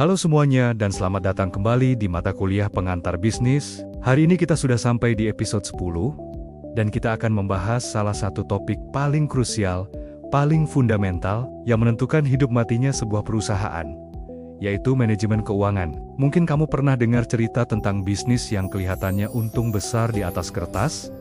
Halo semuanya dan selamat datang kembali di mata kuliah pengantar bisnis. Hari ini kita sudah sampai di episode 10 dan kita akan membahas salah satu topik paling krusial, paling fundamental yang menentukan hidup matinya sebuah perusahaan, yaitu manajemen keuangan. Mungkin kamu pernah dengar cerita tentang bisnis yang kelihatannya untung besar di atas kertas,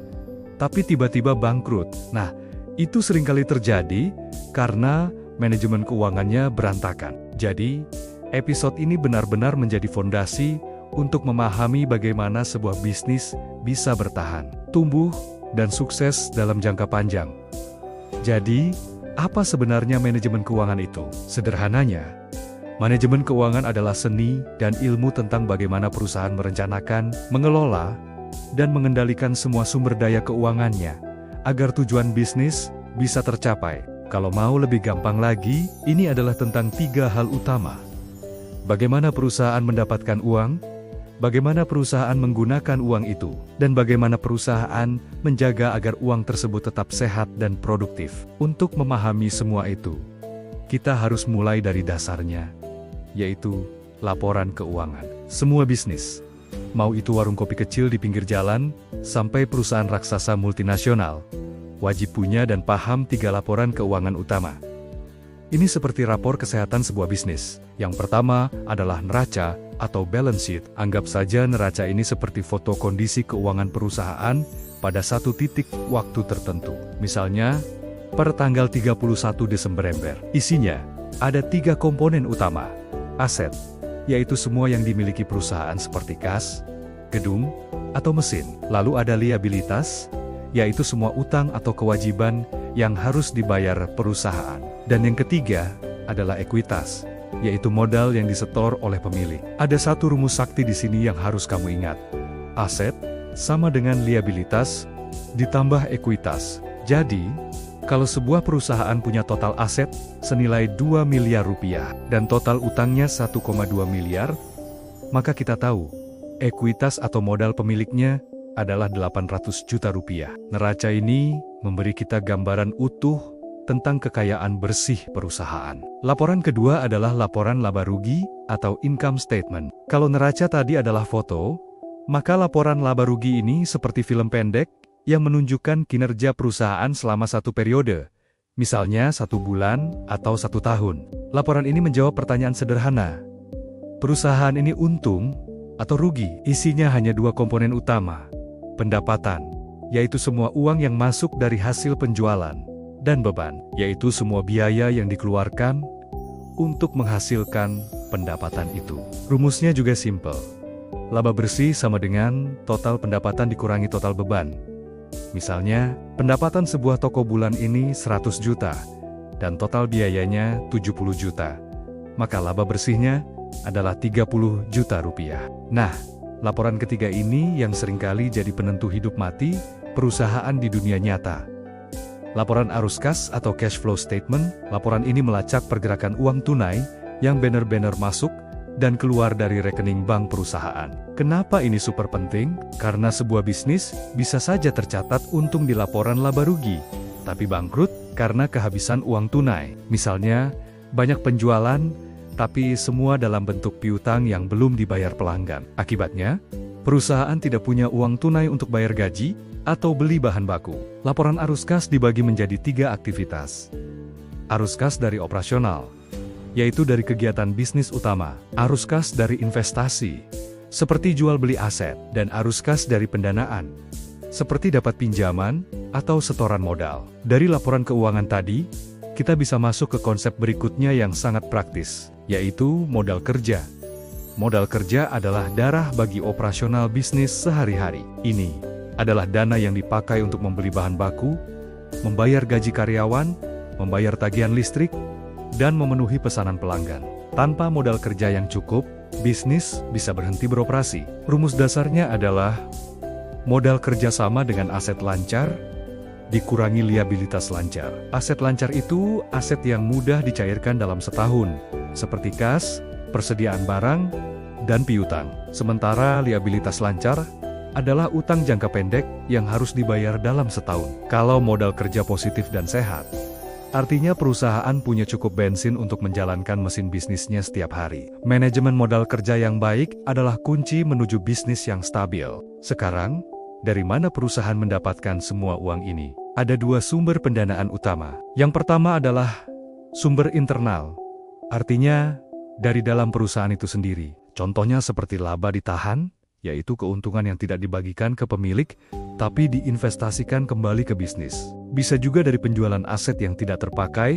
tapi tiba-tiba bangkrut. Nah, itu seringkali terjadi karena manajemen keuangannya berantakan. Jadi, episode ini benar-benar menjadi fondasi untuk memahami bagaimana sebuah bisnis bisa bertahan, tumbuh, dan sukses dalam jangka panjang. Jadi, apa sebenarnya manajemen keuangan itu? Sederhananya, manajemen keuangan adalah seni dan ilmu tentang bagaimana perusahaan merencanakan, mengelola, dan mengendalikan semua sumber daya keuangannya, agar tujuan bisnis bisa tercapai. Kalau mau lebih gampang lagi, ini adalah tentang 3 hal utama. Bagaimana perusahaan mendapatkan uang, bagaimana perusahaan menggunakan uang itu, dan bagaimana perusahaan menjaga agar uang tersebut tetap sehat dan produktif. Untuk memahami semua itu, kita harus mulai dari dasarnya, yaitu laporan keuangan. Semua bisnis, mau itu warung kopi kecil di pinggir jalan, sampai perusahaan raksasa multinasional, wajib punya dan paham 3 laporan keuangan utama. Ini seperti rapor kesehatan sebuah bisnis. Yang pertama adalah neraca atau balance sheet. Anggap saja neraca ini seperti foto kondisi keuangan perusahaan pada satu titik waktu tertentu. Misalnya, per tanggal 31 Desember. Isinya ada 3 komponen utama. Aset, yaitu semua yang dimiliki perusahaan seperti kas, gedung, atau mesin. Lalu ada liabilitas, yaitu semua utang atau kewajiban yang harus dibayar perusahaan. Dan yang ketiga adalah ekuitas, yaitu modal yang disetor oleh pemilik. Ada satu rumus sakti di sini yang harus kamu ingat. Aset sama dengan liabilitas ditambah ekuitas. Jadi, kalau sebuah perusahaan punya total aset senilai 2 miliar rupiah dan total utangnya 1,2 miliar, maka kita tahu ekuitas atau modal pemiliknya adalah 800 juta rupiah. Neraca ini memberi kita gambaran utuh tentang kekayaan bersih perusahaan. Laporan kedua adalah laporan laba rugi atau income statement. Kalau neraca tadi adalah foto, maka laporan laba rugi ini seperti film pendek yang menunjukkan kinerja perusahaan selama satu periode, misalnya 1 bulan atau 1 tahun. Laporan ini menjawab pertanyaan sederhana. Perusahaan ini untung atau rugi? Isinya hanya 2 komponen utama. Pendapatan, yaitu semua uang yang masuk dari hasil penjualan, dan beban, yaitu semua biaya yang dikeluarkan untuk menghasilkan pendapatan itu. Rumusnya juga simpel. Laba bersih sama dengan total pendapatan dikurangi total beban. Misalnya, pendapatan sebuah toko bulan ini 100 juta, dan total biayanya 70 juta. Maka laba bersihnya adalah 30 juta rupiah. Nah, laporan ketiga ini yang seringkali jadi penentu hidup mati perusahaan di dunia nyata. Laporan arus kas atau cash flow statement. Laporan ini melacak pergerakan uang tunai yang benar-benar masuk dan keluar dari rekening bank perusahaan. Kenapa ini super penting? Karena sebuah bisnis bisa saja tercatat untung di laporan laba rugi, tapi bangkrut karena kehabisan uang tunai. Misalnya, banyak penjualan, tapi semua dalam bentuk piutang yang belum dibayar pelanggan. Akibatnya, perusahaan tidak punya uang tunai untuk bayar gaji atau beli bahan baku. Laporan arus kas dibagi menjadi 3 aktivitas. Arus kas dari operasional, yaitu dari kegiatan bisnis utama. Arus kas dari investasi, seperti jual beli aset. Dan arus kas dari pendanaan, seperti dapat pinjaman atau setoran modal. Dari laporan keuangan tadi, kita bisa masuk ke konsep berikutnya yang sangat praktis, yaitu modal kerja. Modal kerja adalah darah bagi operasional bisnis sehari-hari. Ini adalah dana yang dipakai untuk membeli bahan baku, membayar gaji karyawan, membayar tagihan listrik, dan memenuhi pesanan pelanggan. Tanpa modal kerja yang cukup, bisnis bisa berhenti beroperasi. Rumus dasarnya adalah modal kerja sama dengan aset lancar dikurangi liabilitas lancar. Aset lancar itu aset yang mudah dicairkan dalam setahun, seperti kas, persediaan barang, dan piutang. Sementara liabilitas lancar adalah utang jangka pendek yang harus dibayar dalam setahun. Kalau modal kerja positif dan sehat, Artinya perusahaan punya cukup bensin untuk menjalankan mesin bisnisnya setiap hari. Manajemen modal kerja yang baik adalah kunci menuju bisnis yang stabil. Sekarang, dari mana perusahaan mendapatkan semua uang ini? Ada dua sumber pendanaan utama. Yang pertama adalah sumber internal. Artinya, dari dalam perusahaan itu sendiri. Contohnya seperti laba ditahan, yaitu keuntungan yang tidak dibagikan ke pemilik, tapi diinvestasikan kembali ke bisnis. Bisa juga dari penjualan aset yang tidak terpakai,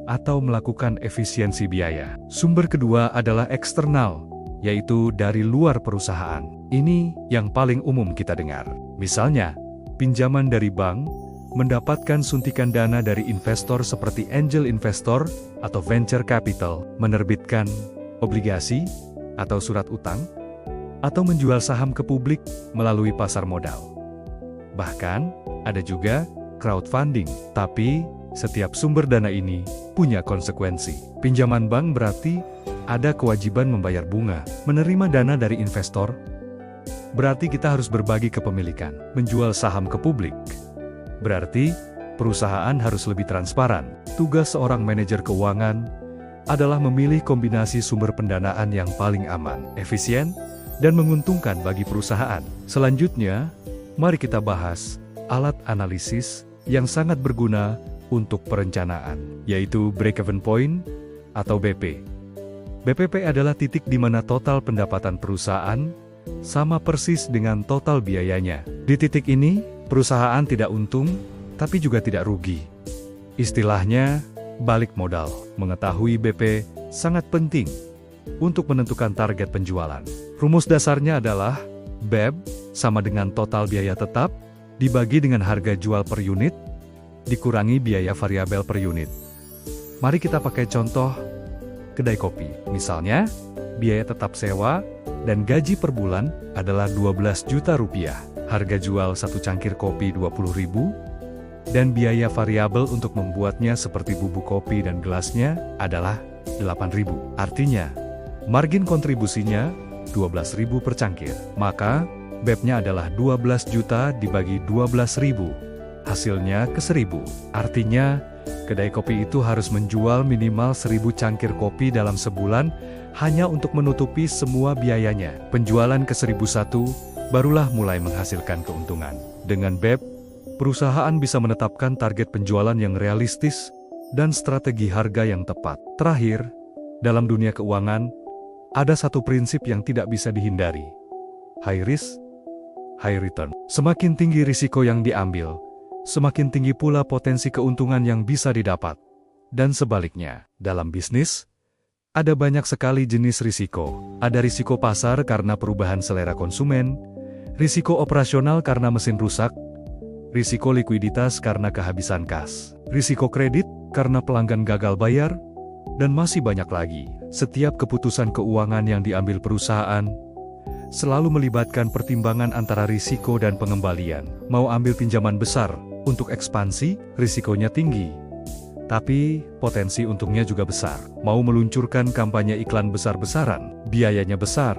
atau melakukan efisiensi biaya. Sumber kedua adalah eksternal, yaitu dari luar perusahaan. Ini yang paling umum kita dengar. Misalnya, pinjaman dari bank, mendapatkan suntikan dana dari investor seperti angel investor atau venture capital, menerbitkan obligasi atau surat utang, atau menjual saham ke publik melalui pasar modal. Bahkan, ada juga crowdfunding. Tapi, setiap sumber dana ini punya konsekuensi. Pinjaman bank berarti ada kewajiban membayar bunga. Menerima dana dari investor, berarti kita harus berbagi kepemilikan. Menjual saham ke publik, berarti perusahaan harus lebih transparan. Tugas seorang manajer keuangan adalah memilih kombinasi sumber pendanaan yang paling aman, efisien, dan menguntungkan bagi perusahaan. Selanjutnya, mari kita bahas alat analisis yang sangat berguna untuk perencanaan, yaitu break-even point atau BP. BPP adalah titik di mana total pendapatan perusahaan sama persis dengan total biayanya. Di titik ini, perusahaan tidak untung, tapi juga tidak rugi. Istilahnya, balik modal. Mengetahui BP sangat penting untuk menentukan target penjualan. Rumus dasarnya adalah BEP sama dengan total biaya tetap dibagi dengan harga jual per unit, dikurangi biaya variabel per unit. Mari kita pakai contoh kedai kopi. Misalnya, biaya tetap sewa dan gaji per bulan adalah 12 juta rupiah. Harga jual satu cangkir kopi 20.000, dan biaya variabel untuk membuatnya seperti bubuk kopi dan gelasnya adalah 8.000. Artinya, margin kontribusinya 12.000 per cangkir. Maka, BEP-nya adalah 12 juta dibagi 12.000. Hasilnya ke 1.000. Artinya, kedai kopi itu harus menjual minimal 1.000 cangkir kopi dalam sebulan hanya untuk menutupi semua biayanya. Penjualan ke 1.001 barulah mulai menghasilkan keuntungan. Dengan BEP, perusahaan bisa menetapkan target penjualan yang realistis dan strategi harga yang tepat. Terakhir, dalam dunia keuangan, ada satu prinsip yang tidak bisa dihindari. High risk, high return. Semakin tinggi risiko yang diambil, semakin tinggi pula potensi keuntungan yang bisa didapat. Dan sebaliknya, dalam bisnis, ada banyak sekali jenis risiko. Ada risiko pasar karena perubahan selera konsumen, risiko operasional karena mesin rusak, risiko likuiditas karena kehabisan kas, risiko kredit karena pelanggan gagal bayar, dan masih banyak lagi. Setiap keputusan keuangan yang diambil perusahaan selalu melibatkan pertimbangan antara risiko dan pengembalian. Mau ambil pinjaman besar untuk ekspansi, risikonya tinggi, tapi potensi untungnya juga besar. Mau meluncurkan kampanye iklan besar-besaran, biayanya besar,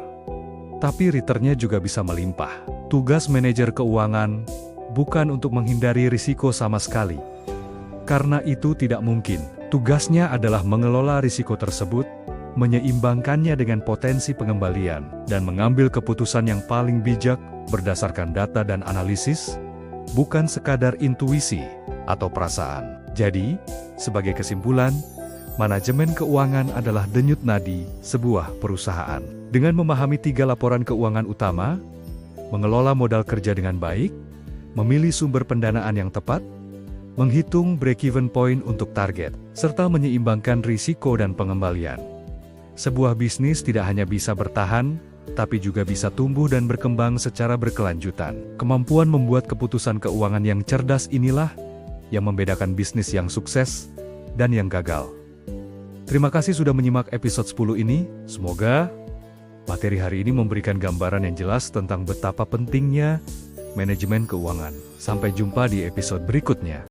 tapi returnnya juga bisa melimpah. Tugas manajer keuangan bukan untuk menghindari risiko sama sekali, karena itu tidak mungkin. Tugasnya adalah mengelola risiko tersebut, menyeimbangkannya dengan potensi pengembalian, dan mengambil keputusan yang paling bijak berdasarkan data dan analisis, bukan sekadar intuisi atau perasaan. Jadi, sebagai kesimpulan, manajemen keuangan adalah denyut nadi sebuah perusahaan. Dengan memahami 3 laporan keuangan utama, mengelola modal kerja dengan baik, memilih sumber pendanaan yang tepat, menghitung break-even point untuk target, serta menyeimbangkan risiko dan pengembalian, sebuah bisnis tidak hanya bisa bertahan, tapi juga bisa tumbuh dan berkembang secara berkelanjutan. Kemampuan membuat keputusan keuangan yang cerdas inilah yang membedakan bisnis yang sukses dan yang gagal. Terima kasih sudah menyimak episode 10 ini. Semoga materi hari ini memberikan gambaran yang jelas tentang betapa pentingnya manajemen keuangan. Sampai jumpa di episode berikutnya.